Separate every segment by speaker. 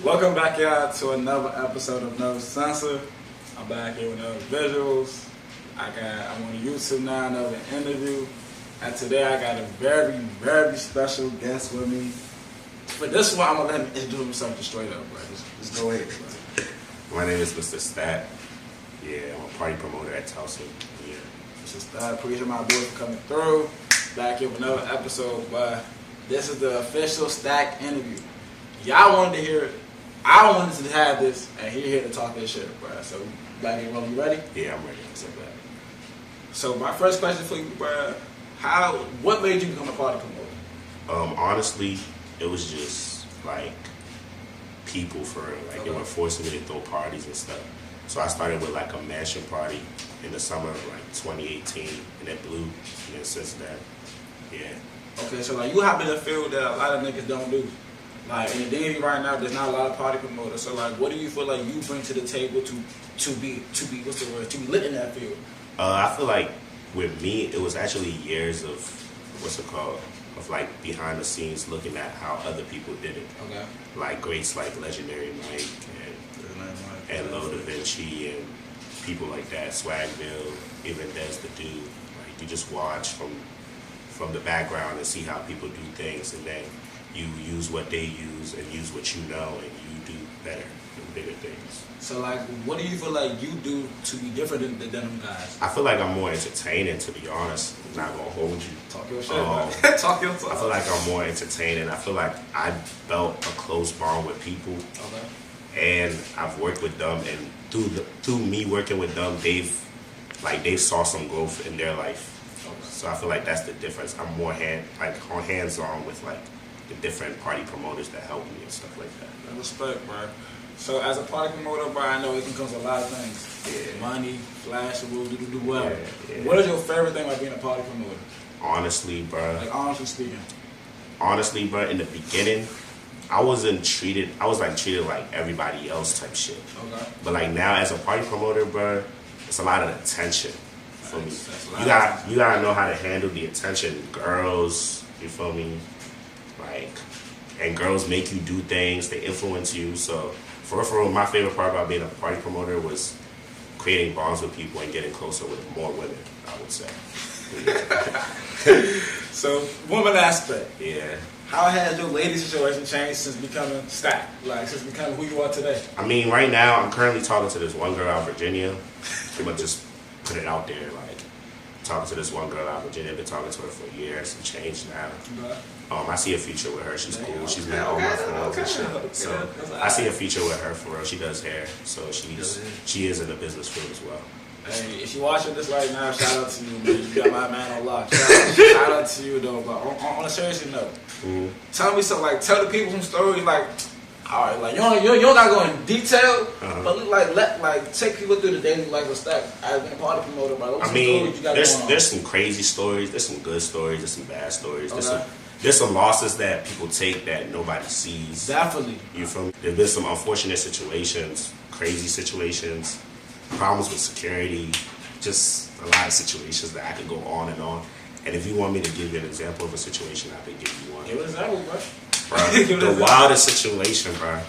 Speaker 1: Welcome back, y'all, to another episode of No Censor. I'm back here with another visuals. I'm on YouTube now, another interview. And today I got a very, very special guest with me. For this one, I'm going to let him introduce himself just straight up, bro. Just go ahead, bro.
Speaker 2: My name is Mr. Stat. Yeah, I'm a party promoter at Tulsa. Yeah.
Speaker 1: Mr. Stat, appreciate my boy for coming through. Back here with another episode, but this is the official Stack interview. Y'all wanted to hear it. I wanted to have this, and he's here to talk this shit, bro. So, back here, you ready?
Speaker 2: Yeah, I'm ready.
Speaker 1: So, my first question for you, bro, what made you become a party promoter?
Speaker 2: Honestly, it was just like people for real. Like they were forcing me to throw parties and stuff. So I started with like a mansion party in the summer of like 2018, and it blew. And then since then, yeah. Okay,
Speaker 1: so like you hop in a field that a lot of niggas don't do. Like in the DMV right now, there's not a lot of party promoters. So like, what do you feel like you bring to the table to be what's the word, to be lit in that field?
Speaker 2: I feel like with me, it was actually years of what's it called, of like behind the scenes looking at how other people did it.
Speaker 1: Okay.
Speaker 2: Like greats like Legendary Mike and Low Da Vinci and people like that, Swagville, even Des the Dude. Like you just watch from the background and see how people do things, and then you use what they use and use what you know, and you do better and bigger things.
Speaker 1: So like, what do you feel like you do to be different than them guys?
Speaker 2: I feel like I'm more entertaining, to be honest. I'm not gonna hold you.
Speaker 1: Talk your shit, talk your talk.
Speaker 2: I feel like I'm more entertaining. I feel like I built a close bond with people.
Speaker 1: Okay.
Speaker 2: And I've worked with them, and through me working with them, they saw some growth in their life. Okay. So I feel like that's the difference. I'm more hands-on with like the different party promoters that help me and stuff like that.
Speaker 1: Respect, bro. So as a party promoter, bro, I know it can come to a lot of things.
Speaker 2: Yeah.
Speaker 1: Money, flash, do whatever.
Speaker 2: Yeah.
Speaker 1: What is your favorite thing about being a party promoter?
Speaker 2: Honestly, bro.
Speaker 1: Like honestly speaking.
Speaker 2: Honestly, bro, in the beginning, I was treated like everybody else type shit.
Speaker 1: Okay.
Speaker 2: But like now as a party promoter, bro, it's a lot of attention for me. You gotta know how to handle the attention. Girls, you feel me? And girls make you do things, they influence you. So for real, my favorite part about being a party promoter was creating bonds with people and getting closer with more women, I would say.
Speaker 1: So, woman aspect.
Speaker 2: Yeah.
Speaker 1: How has your lady situation changed since becoming Stack? Like, since becoming who you are today?
Speaker 2: I mean, right now, I'm currently talking to this one girl out of Virginia. I'm going to just put it out there, like, talking to this one girl out of Virginia. I've been talking to her for years and changed now. I see a future with her. She's cool. She's met all my friends and shit. So, I see a future with her, for real. She does hair, so she is in the business field as well.
Speaker 1: Hey, if you're watching this right now, shout out to you, man. You got my man on lock. Shout out to you, though. But on a serious note, tell me something. Like, tell the people some stories. Like, all right, like you don't gotta go in detail, but take people through the daily life of Stack as a party promoter. Bro.
Speaker 2: I mean, there's some crazy stories. There's some good stories. There's some bad stories.
Speaker 1: Okay.
Speaker 2: There's some losses that people take that nobody sees.
Speaker 1: Definitely.
Speaker 2: You feel me? There's been some unfortunate situations, crazy situations. Problems with security, just a lot of situations that I could go on and on. And if you want me to give you an example of a situation, I could give you one.
Speaker 1: Give an example, bro.
Speaker 2: The wildest situation, bro,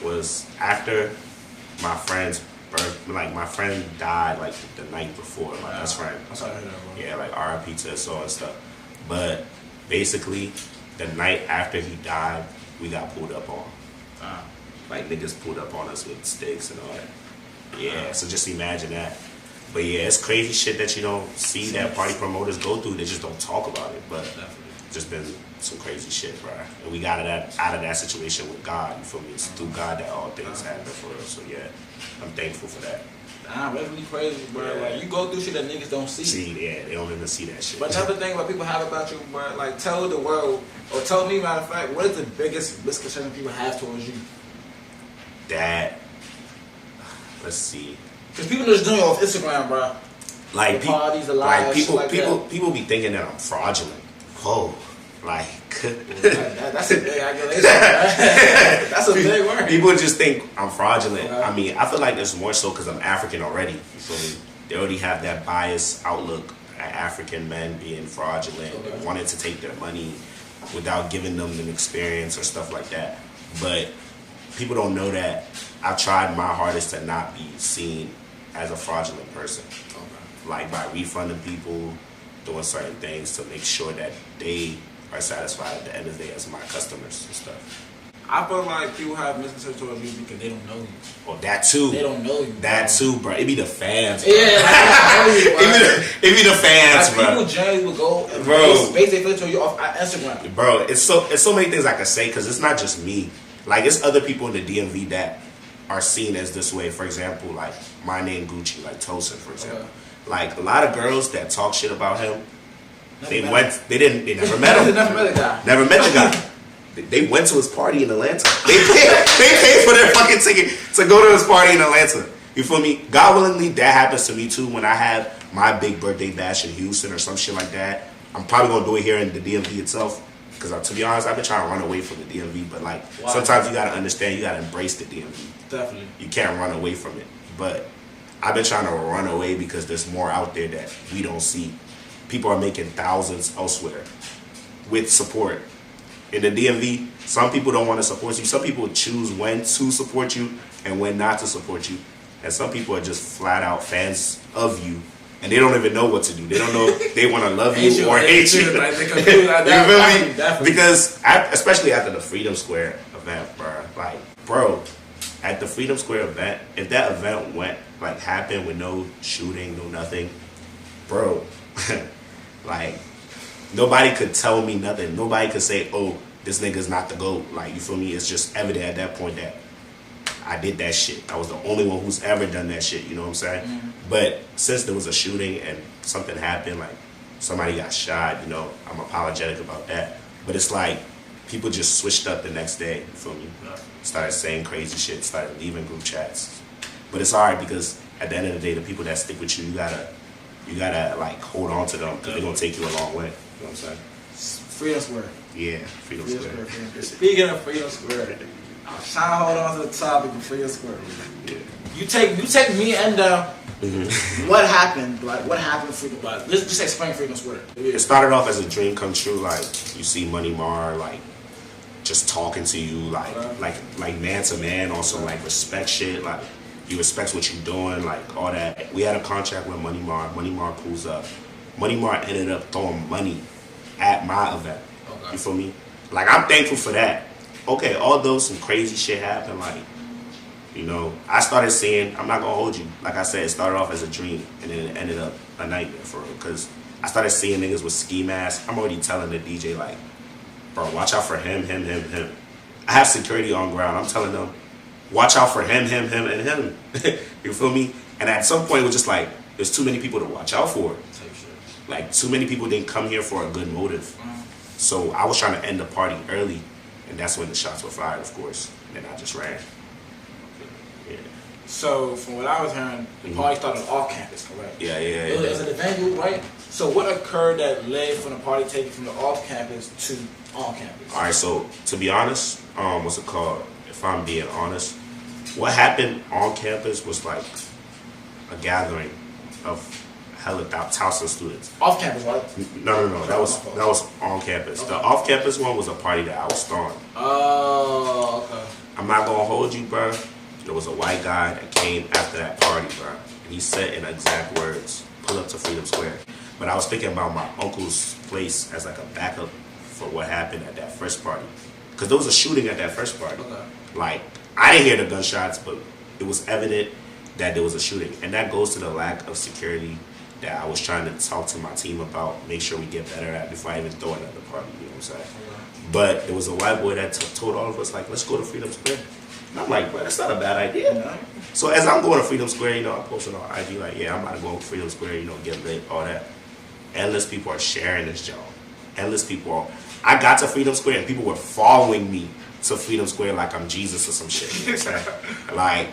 Speaker 2: was after my friend's birth. Like my friend died like the night before. My best friend.
Speaker 1: I'm sorry to hear that, bro.
Speaker 2: Yeah, like RIP to his soul and stuff. But basically, the night after he died, we got pulled up on. Like niggas pulled up on us with sticks and all that. Yeah, so just imagine that. But yeah, it's crazy shit that you don't see that party promoters go through. They just don't talk about it. But just been some crazy shit, bro. And we got out of that situation with God. You feel me? It's through God that all things happen for us. So yeah, I'm thankful for that.
Speaker 1: Nah, that's really crazy, bro. Yeah. Like you go through shit that niggas don't see.
Speaker 2: Yeah, they don't even see that shit.
Speaker 1: But another thing what people have about you, bro, like tell the world, or tell me, matter of fact, what is the biggest misconception people have towards you?
Speaker 2: That. Let's see.
Speaker 1: Because people just doing it off Instagram, bro.
Speaker 2: Like
Speaker 1: the parties, the lives,
Speaker 2: people be thinking that I'm fraudulent. Whoa, like
Speaker 1: that's a big accusation. That's a big word.
Speaker 2: People just think I'm fraudulent. Okay. I mean, I feel like it's more so because I'm African already. You feel me? They already have that biased outlook at African men being fraudulent, wanting to take their money without giving them an experience or stuff like that. But people don't know that I've tried my hardest to not be seen as a fraudulent person. Okay. Like by refunding people, doing certain things to make sure that they are satisfied at the end of the day as my customers and stuff.
Speaker 1: I feel like people have misconceptions towards you because they don't know you.
Speaker 2: Oh, that too.
Speaker 1: They don't know you.
Speaker 2: That too, bro. It be the fans, bro.
Speaker 1: Yeah,
Speaker 2: it be the fans,
Speaker 1: like,
Speaker 2: bro.
Speaker 1: People generally will go and base their feelings on you off Instagram.
Speaker 2: Bro, it's so many things I can say because it's not just me. Like, it's other people in the DMV that are seen as this way. For example, like my name Gucci, like Tosin, for example. Okay. Like a lot of girls that talk shit about him, they never met him.
Speaker 1: They never met the guy.
Speaker 2: Never met the guy. They went to his party in Atlanta. They paid for their fucking ticket to go to his party in Atlanta. You feel me? God willingly, that happens to me too. When I have my big birthday bash in Houston or some shit like that, I'm probably gonna do it here in the DMV itself. Because to be honest, I've been trying to run away from the DMV, but like sometimes you gotta understand, you gotta embrace the DMV.
Speaker 1: Definitely.
Speaker 2: You can't run away from it. But I've been trying to run away because there's more out there that we don't see. People are making thousands elsewhere with support. In the DMV, some people don't want to support you. Some people choose when to support you and when not to support you. And some people are just flat out fans of you. And they don't even know what to do. They don't know if they want to love you or hate you.
Speaker 1: Like, they confused like that.
Speaker 2: You feel me? Because, especially after the Freedom Square event, bro. Like, bro, at the Freedom Square event, if that event happened with no shooting, no nothing, bro, like, nobody could tell me nothing. Nobody could say, oh, this nigga's not the GOAT. Like, you feel me? It's just evident at that point that I did that shit. I was the only one who's ever done that shit, you know what I'm saying? Mm-hmm. But since there was a shooting and something happened, like somebody got shot, you know, I'm apologetic about that. But it's like people just switched up the next day, you feel me? Started saying crazy shit, started leaving group chats. But it's alright because at the end of the day, the people that stick with you, you gotta like hold on to them because they're gonna take you a long way. You know what I'm saying?
Speaker 1: Freedom Square.
Speaker 2: Yeah, Freedom Square.
Speaker 1: Speaking of Freedom Square, I'm trying to hold on to the topic of Freedom Square. Yeah. You take me and what happened? Like, what happened? Let's just explain Freedom Square.
Speaker 2: It started off as a dream come true. Like, you see Money Mar, like, just talking to you, like man to man on some like respect shit. Like, he respects what you're doing, like all that. We had a contract with Money Mar. Money Mar pulls up. Money Mar ended up throwing money at my event. Okay. You feel me? Like, I'm thankful for that. Okay, although some crazy shit happened, like, you know, I started seeing, I'm not gonna hold you. Like I said, it started off as a dream, and then it ended up a nightmare for real. Because I started seeing niggas with ski masks. I'm already telling the DJ, like, bro, watch out for him. I have security on ground. I'm telling them, watch out for him, and him. You feel me? And at some point, it was just like, there's too many people to watch out for. Like, too many people didn't come here for a good motive. So I was trying to end the party early, and that's when the shots were fired, of course. And then I just ran. Yeah.
Speaker 1: So, from what I was hearing, the party started off campus, correct?
Speaker 2: Yeah.
Speaker 1: It was an event, right? So, what occurred that led from the party taking from the off campus to on campus?
Speaker 2: All right, so to be honest, what's it called? If I'm being honest, what happened on campus was like a gathering of hella Towson students.
Speaker 1: Off campus, right?
Speaker 2: No. That was on campus. Okay. The off campus one was a party that I was throwing.
Speaker 1: Oh, okay.
Speaker 2: I'm not gonna hold you, bro. There was a white guy that came after that party, bro. And he said in exact words, "Pull up to Freedom Square." But I was thinking about my uncle's place as like a backup for what happened at that first party. Because there was a shooting at that first party. Okay. Like, I didn't hear the gunshots, but it was evident that there was a shooting. And that goes to the lack of security that I was trying to talk to my team about, make sure we get better at before I even throw another party, you know what I'm saying? Okay. But there was a white boy that told all of us, like, let's go to Freedom Square. And I'm like, bro, that's not a bad idea. No. So as I'm going to Freedom Square, you know, I'm posting on IG, like, yeah, I'm about to go to Freedom Square, you know, get lit, all that. Endless people are sharing this job. Endless people. I got to Freedom Square and people were following me to Freedom Square like I'm Jesus or some shit. You know what I'm saying? Like,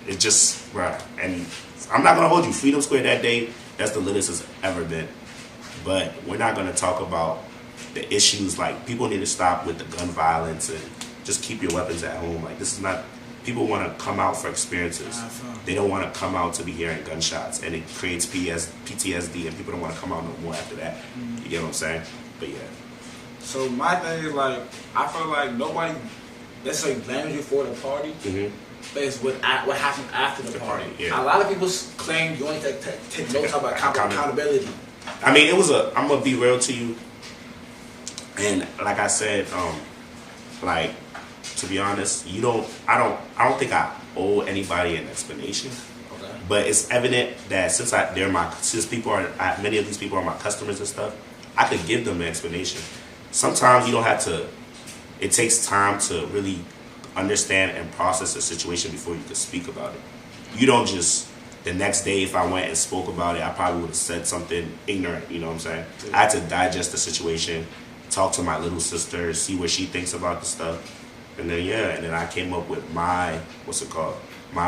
Speaker 2: it just, bro. And I'm not going to hold you. Freedom Square that day, that's the litest it's ever been. But we're not going to talk about the issues. Like, people need to stop with the gun violence and just keep your weapons at home. Like, this is not, people want to come out for experiences. They don't want to come out to be hearing gunshots, and it creates PTSD, and people don't want to come out no more after that. You get what I'm saying? But yeah.
Speaker 1: So my thing is, like, I feel like nobody let's say blames you for the party, but it's what happened after the party.
Speaker 2: Yeah.
Speaker 1: A lot of people claim you only take no type of accountability.
Speaker 2: I mean, I'm gonna be real to you, and like I said, like, to be honest, I don't think I owe anybody an explanation.
Speaker 1: Okay.
Speaker 2: But it's evident that since many of these people are my customers and stuff, I could give them an explanation. Sometimes you don't have to. It takes time to really understand and process a situation before you can speak about it. You don't just the next day, if I went and spoke about it, I probably would have said something ignorant. You know what I'm saying? I had to digest the situation, talk to my little sister, see what she thinks about the stuff. And then I came up with my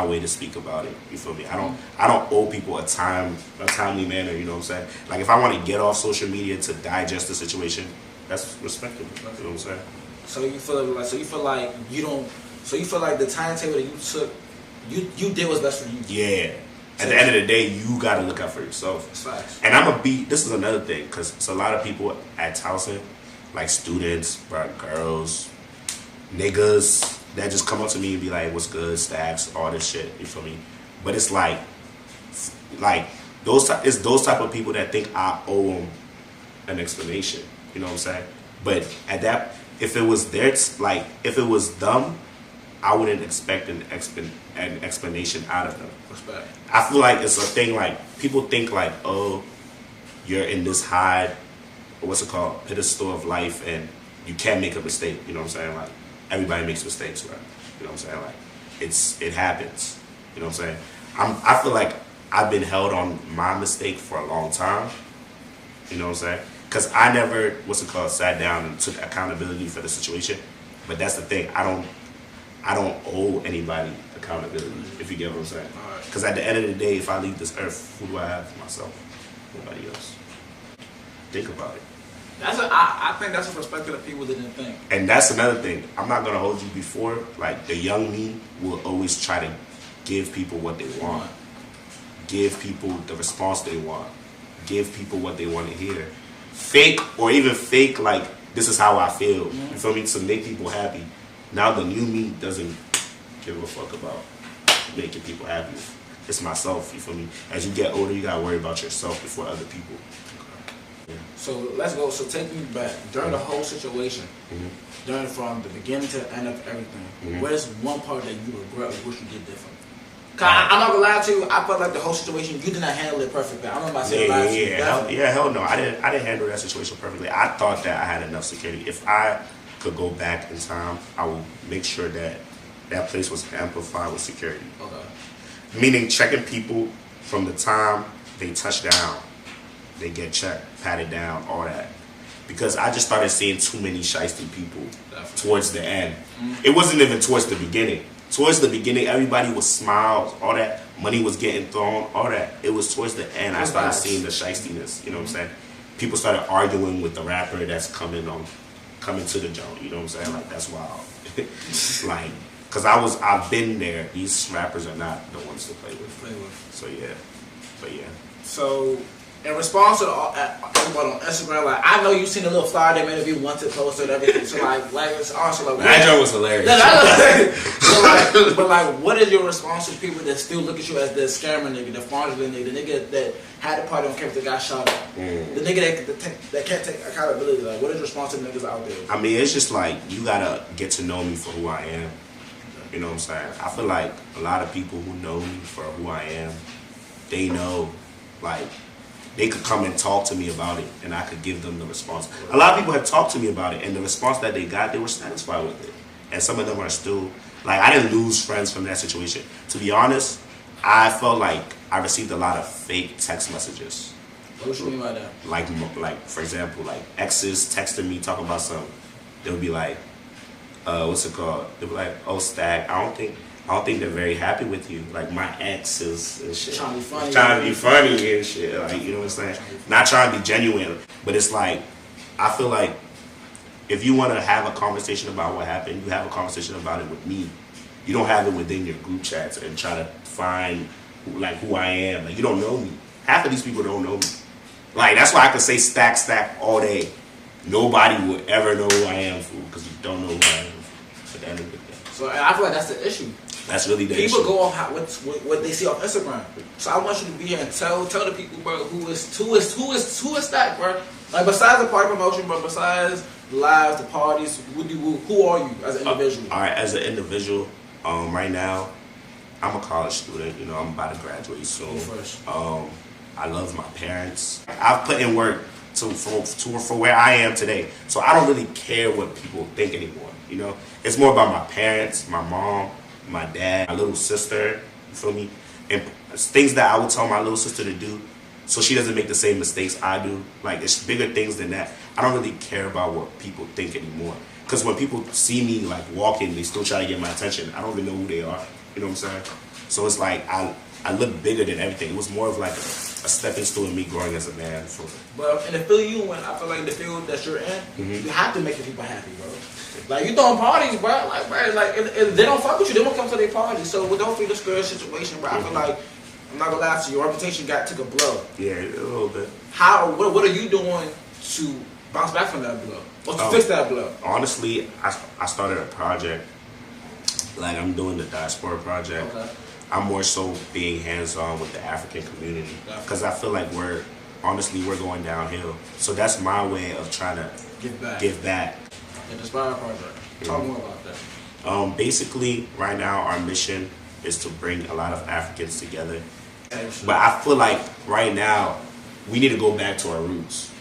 Speaker 2: way to speak about it. You feel me? I don't owe people a timely manner. You know what I'm saying? Like if I want to get off social media to digest the situation, that's respectable. You know what I'm saying?
Speaker 1: So you feel like the timetable that you took, you did what's best for you.
Speaker 2: Yeah. At the end of the day, you gotta look out for yourself.
Speaker 1: Facts.
Speaker 2: And this is another thing, because it's a lot of people at Towson, like students, girls, niggas, that just come up to me and be like, what's good, stacks, all this shit, you feel me? But it's like those type of people that think I owe them an explanation, you know what I'm saying? But if it was them, I wouldn't expect an explanation out of them.
Speaker 1: Respect.
Speaker 2: I feel like it's a thing, like, people think like, oh, you're in this high, pedestal of life, and you can't make a mistake, you know what I'm saying? Like, everybody makes mistakes, right? You know what I'm saying? Like, it happens, you know what I'm saying? I feel like I've been held on my mistake for a long time, you know what I'm saying? Because I never, sat down and took accountability for the situation. But that's the thing, I don't owe anybody accountability, if you get what I'm saying. Because at the end of the day, if I leave this earth, who do I have for myself? Nobody else. Think about it.
Speaker 1: I think that's a perspective that people didn't think.
Speaker 2: And that's another thing. I'm not going to hold you before. Like, the young me will always try to give people what they want. Give people the response they want. Give people what they want to hear. Fake, like, this is how I feel. You feel me? To make people happy. Now the new me doesn't give a fuck about making people happy. It's myself, you feel me? As you get older, you gotta worry about yourself before other people. Yeah.
Speaker 1: So let's go. So take me back. During the whole situation, from the beginning to the end of everything, what is one part that you regret or wish you did different? I'm not gonna lie to you. I felt like the whole situation, you did not handle it perfectly. I remember I said
Speaker 2: hell no. I didn't handle that situation perfectly. I thought that I had enough security. If I could go back in time, I would make sure that that place was amplified with security.
Speaker 1: Okay.
Speaker 2: Meaning checking people from the time they touch down, they get checked, patted down, all that. Because I just started seeing too many shiesty people towards the end. It wasn't even towards the beginning. Towards the beginning, everybody was smiles, all that. Money was getting thrown, all that. It was towards the end I started seeing the shiestiness. You know what I'm saying? People started arguing with the rapper that's coming to the joint. You know what I'm saying? Like, that's wild. Like, because I've been there. These rappers are not the ones to play with. So yeah, but yeah.
Speaker 1: So in response to everybody on Instagram, like, I know you've seen the little flyer they made of you once it posted and everything. So like it's also like
Speaker 2: that joke was hilarious.
Speaker 1: But what is your response to people that still look at you as the scammer nigga, the fraudulent nigga, the nigga that had the party on campus that got shot at, the nigga that can't take accountability? Like, what is your response to niggas out there?
Speaker 2: I mean, it's just like, you gotta get to know me for who I am. You know what I'm saying? I feel like a lot of people who know me for who I am, they know, like, they could come and talk to me about it, and I could give them the response. A lot of people have talked to me about it, and the response that they got, they were satisfied with it. And some of them are still, like, I didn't lose friends from that situation. To be honest, I felt like I received a lot of fake text messages.
Speaker 1: What do you mean by that?
Speaker 2: Like for example, like, exes texting me talking about something. They would be like, what's it called? They'd be like, oh, Stack, I don't think they're very happy with you. Like, my exes and shit.
Speaker 1: Trying
Speaker 2: to be funny and shit. Like, you know what I'm saying? Not trying to be genuine. But it's like, I feel like if you want to have a conversation about what happened, you have a conversation about it with me. You don't have it within your group chats and try to find, like, who I am. Like, you don't know me. Half of these people don't know me. Like, that's why I can say stack all day. Nobody will ever know who I am, fool, because you don't know who I am. at the end of the day.
Speaker 1: So and I feel like that's the issue.
Speaker 2: That's really the
Speaker 1: people
Speaker 2: issue.
Speaker 1: go off what they see off Instagram. So I want you to be here and tell the people, bro, who is that, bro? Like besides the party promotion, bro, besides the lives, the parties, who are you as an individual?
Speaker 2: All right, as an individual, right now, I'm a college student. You know, I'm about to graduate soon. I love my parents. I've put in work for where I am today. So I don't really care what people think anymore. You know, it's more about my parents, my mom, my dad, my little sister. You feel me? And things that I would tell my little sister to do, so she doesn't make the same mistakes I do. Like it's bigger things than that. I don't really care about what people think anymore. Because when people see me like walking, they still try to get my attention. I don't even know who they are. You know what I'm saying? So it's like I look bigger than everything. It was more of like a stepping stone in me growing as a man.
Speaker 1: But in the field you in, I feel like the field that you're in, you have to make the people happy, bro. Like you throwing parties, bro. Like, bro, like if they don't fuck with you, they won't come to their party. So we don't feel this good situation, bro. I feel like I'm not gonna lie to you, your reputation took a blow.
Speaker 2: Yeah, a little bit.
Speaker 1: What are you doing to bounce back from that blow? Or to fix that blow?
Speaker 2: Honestly, I started a project. Like I'm doing the diaspora project.
Speaker 1: Okay.
Speaker 2: I'm more so being hands-on with the African community because I feel like we're going downhill. So that's my way of trying to give back.
Speaker 1: The Inspire Project. Talk more about that.
Speaker 2: Basically, right now our mission is to bring a lot of Africans together. But I feel like right now we need to go back to our roots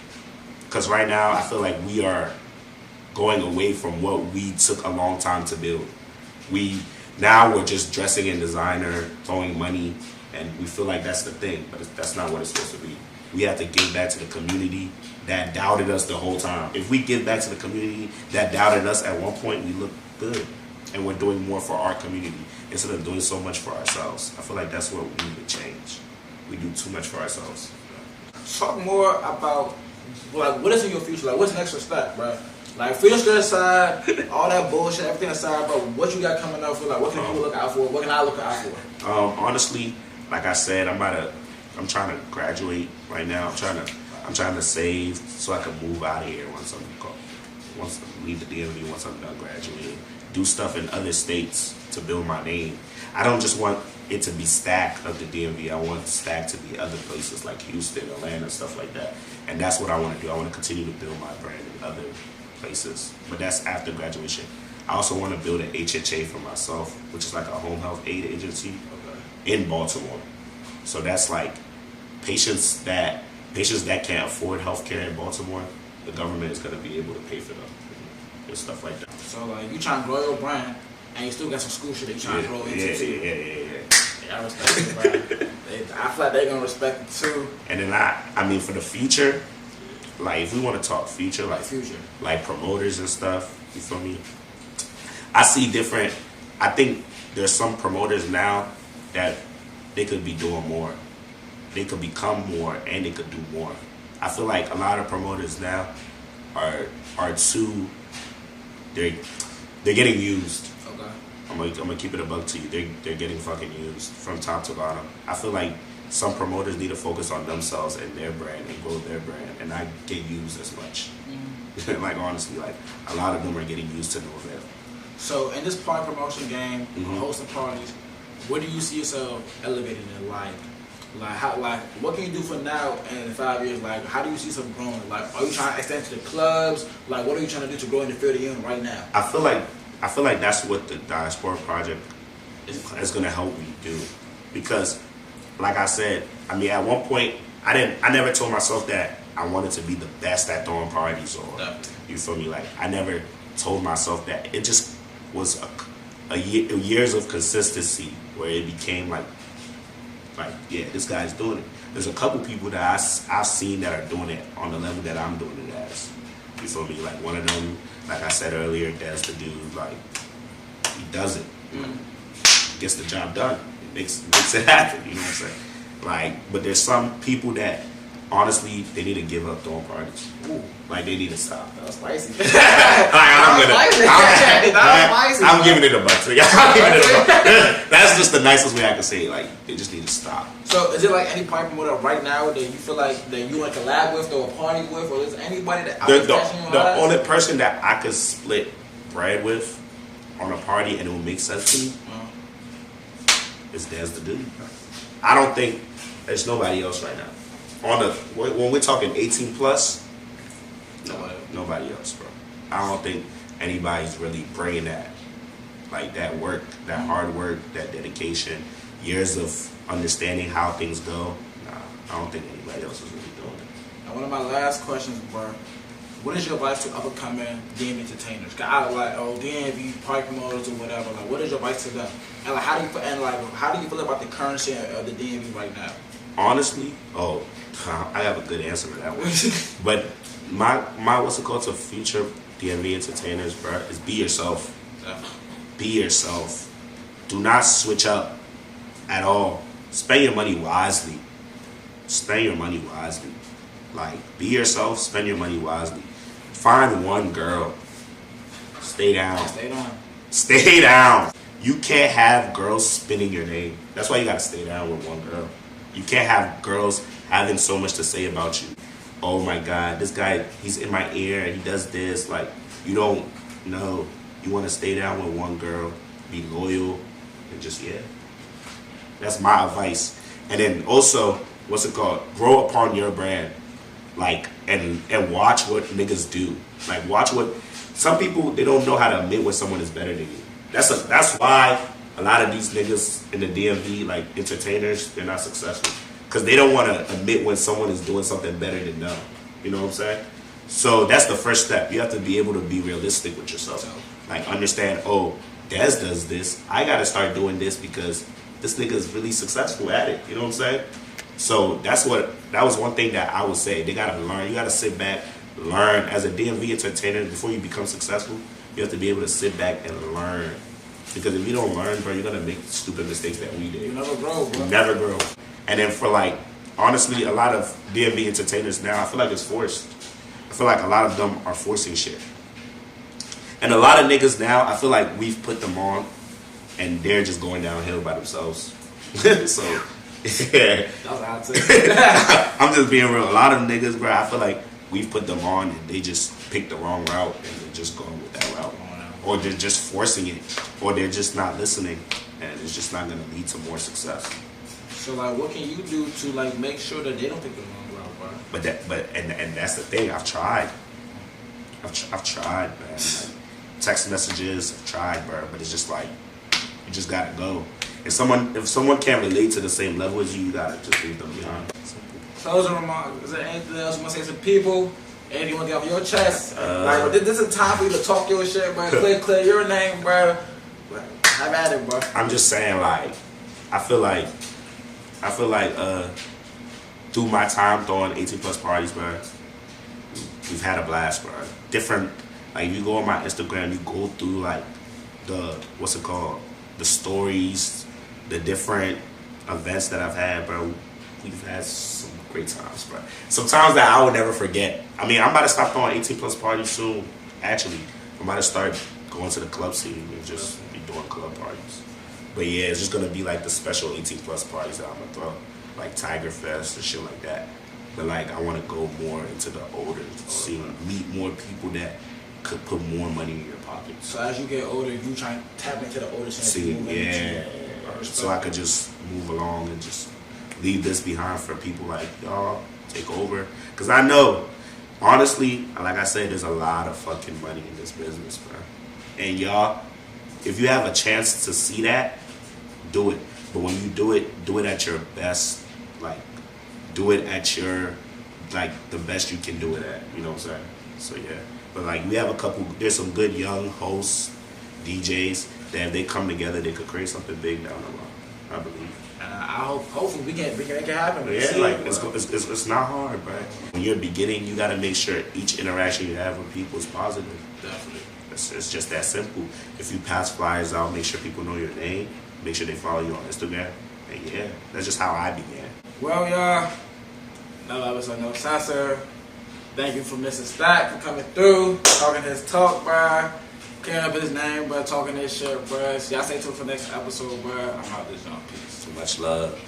Speaker 2: because right now I feel like we are going away from what we took a long time to build. Now we're just dressing in designer, throwing money, and we feel like that's the thing, but that's not what it's supposed to be. We have to give back to the community that doubted us the whole time. If we give back to the community that doubted us at one point, we look good, and we're doing more for our community instead of doing so much for ourselves. I feel like that's what we need to change. We do too much for ourselves.
Speaker 1: Talk more about like what is in your future? Like what's the next step, bro? Like future aside, all that bullshit, everything aside, bro. What you got coming up for? Like what can people look out for? What can I look out for?
Speaker 2: Honestly, like I said, I'm trying to graduate right now. I'm trying to save so I can move out of here once I leave the DMV, once I'm done graduating. Do stuff in other states to build my name. I don't just want it to be stacked of the DMV. I want stacked to be other places like Houston, Atlanta, stuff like that. And that's what I want to do. I want to continue to build my brand in other places. But that's after graduation. I also want to build an HHA for myself, which is like a home health aid agency in Baltimore. So that's like patients that can't afford healthcare in Baltimore, the government is going to be able to pay for them and stuff like that.
Speaker 1: So like you trying to grow your brand, and you still got some school shit that you trying to grow into too. Yeah, I respect it, bro. I feel like they're gonna respect it too.
Speaker 2: And then I mean for the future, like if we want to talk future, like promoters and stuff, you feel me? I see different. I think there's some promoters now that they could be doing more. They could become more and they could do more. I feel like a lot of promoters now are too. They're getting used.
Speaker 1: Okay.
Speaker 2: I'm gonna keep it a buck to you. They're getting fucking used from top to bottom. I feel like some promoters need to focus on themselves and their brand and grow their brand and not get used as much. Like honestly, like a lot of them are getting used to no avail.
Speaker 1: So in this party promotion game, hosting parties, what do you see yourself elevating in life? Like what can you do for now and in 5 years? Like how do you see yourself growing? Like are you trying to extend to the clubs? Like what are you trying to do to grow in the field you're in right now?
Speaker 2: I feel like that's what the Diaspora Project is going to help me do, because like I said, I mean at one point I never told myself that I wanted to be the best at throwing parties or you feel me, like I never told myself that. It just was years of consistency where it became like yeah, this guy's doing it. There's a couple people that I've seen that are doing it on the level that I'm doing it as. You feel me? Like one of them, like I said earlier, that's the dude, like he does it. Gets the job done. Makes it happen, you know what I'm saying? Like, but there's some people that honestly they need to give up throwing parties. Like they need to stop.
Speaker 1: That was spicy.
Speaker 2: I'm giving it a buck. That's just the nicest way I can say it. Like they just need to stop.
Speaker 1: So is it like any party promoter right now that you feel like that you want to collab with or a party with, or is anybody that
Speaker 2: the only person that I could split bread with on a party and it will make sense to me, it's Dez the dude. I don't think there's nobody else right now. When we're talking 18 plus, nobody else, bro. I don't think anybody's really bringing that, like that work, that hard work, that dedication, years of understanding how things go. Nah, I don't think anybody else is really doing it.
Speaker 1: And one of my last questions, bro, what is your advice to up-and-coming DMV entertainers? Like, DMV party promoters or whatever. Like, what is your advice to them? And like, how do you feel about the currency of the DMV right now?
Speaker 2: Honestly, I have a good answer for that one. But my what's it called to future DMV entertainers, bro, is be yourself. Be yourself. Do not switch up at all. Spend your money wisely. Spend your money wisely. Like, be yourself, spend your money wisely. Find one girl. Stay down. Stay down. You can't have girls spinning your name. That's why you gotta stay down with one girl. You can't have girls having so much to say about you. Oh my God, this guy, he's in my ear and he does this. Like, you don't know. You wanna stay down with one girl, be loyal, and just, That's my advice. And then also, what's it called? Grow upon your brand. Like, and watch what niggas do. Like, watch what some people, they don't know how to admit when someone is better than you. That's why a lot of these niggas in the DMV, like entertainers, they're not successful, because they don't want to admit when someone is doing something better than them. You know what I'm saying? So that's the first step. You have to be able to be realistic with yourself. Like, understand, Dez does this, I gotta start doing this because this nigga is really successful at it. You know what I'm saying? So that was one thing that I would say. They gotta learn. You gotta sit back, learn. As a DMV entertainer, before you become successful, you have to be able to sit back and learn. Because if you don't learn, bro, you're gonna make stupid mistakes that we did.
Speaker 1: You never grow, bro.
Speaker 2: You never grow. And then for, like, honestly, a lot of DMV entertainers now, I feel like it's forced. I feel like a lot of them are forcing shit. And a lot of niggas now, I feel like we've put them on and they're just going downhill by themselves. So, yeah.
Speaker 1: That was hot.
Speaker 2: I'm just being real. A lot of niggas, bro, I feel like we've put them on and they just picked the wrong route and they're just going with that route. Or they're just forcing it. Or they're just not listening. And it's just not going to lead to more success.
Speaker 1: So, like, what can you do to, like, make sure that they don't pick the wrong route, bro?
Speaker 2: And that's the thing. I've tried. I've tried, man. Like, text messages, I've tried, bro. But it's just like, you just gotta go. If someone can't relate to the same level as you, you gotta just leave them behind.
Speaker 1: Closing remarks. Is there anything else you want to say to people? Anything you want to get off your chest? Like, this is time for you to talk your shit, bro. Clear your name, bro. Have at it, bro.
Speaker 2: I'm just saying, like, I feel like through my time throwing 18 plus parties, bro, we've had a blast, bro. Different, like, you go on my Instagram, you go through, like, the stories, the different events that I've had, bro. We've had some great times, bro. Some times that I would never forget. I mean, I'm about to stop throwing 18 plus parties soon, actually. I'm about to start going to the club scene and just be doing club parties. But yeah, it's just gonna be like the special 18 plus parties that I'm gonna throw, like Tiger Fest and shit like that. But like, I want to go more into the older scene, meet more people that could put more money in your pocket.
Speaker 1: So as you get older, you try to tap into the older scene.
Speaker 2: Yeah. So I could just move along and just leave this behind for people like y'all, take over. Because I know, honestly, like I said, there's a lot of fucking money in this business, bro. And y'all, if you have a chance to see that, do it. But when you do it at your best. Like, do it at your, like, the best you can do it at. You know what I'm saying? So, yeah. But, like, we have there's some good young hosts, DJs, that if they come together, they could create something big down the line. I believe.
Speaker 1: Hopefully we can make it happen.
Speaker 2: Yeah, like, it's not hard, bro. When you're beginning, you got to make sure each interaction you have with people is positive.
Speaker 1: Definitely.
Speaker 2: It's just that simple. If you pass flyers out, make sure people know your name. Make sure they follow you on Instagram. And yeah, that's just how I began.
Speaker 1: Well, y'all, another episode of Censor. Thank you for Mr. Stack for coming through, talking his talk, bro. Can't up his name, bro. Talking his shit, bro. So y'all stay tuned for the next episode, bro. I'm out this young piece.
Speaker 2: Too much love.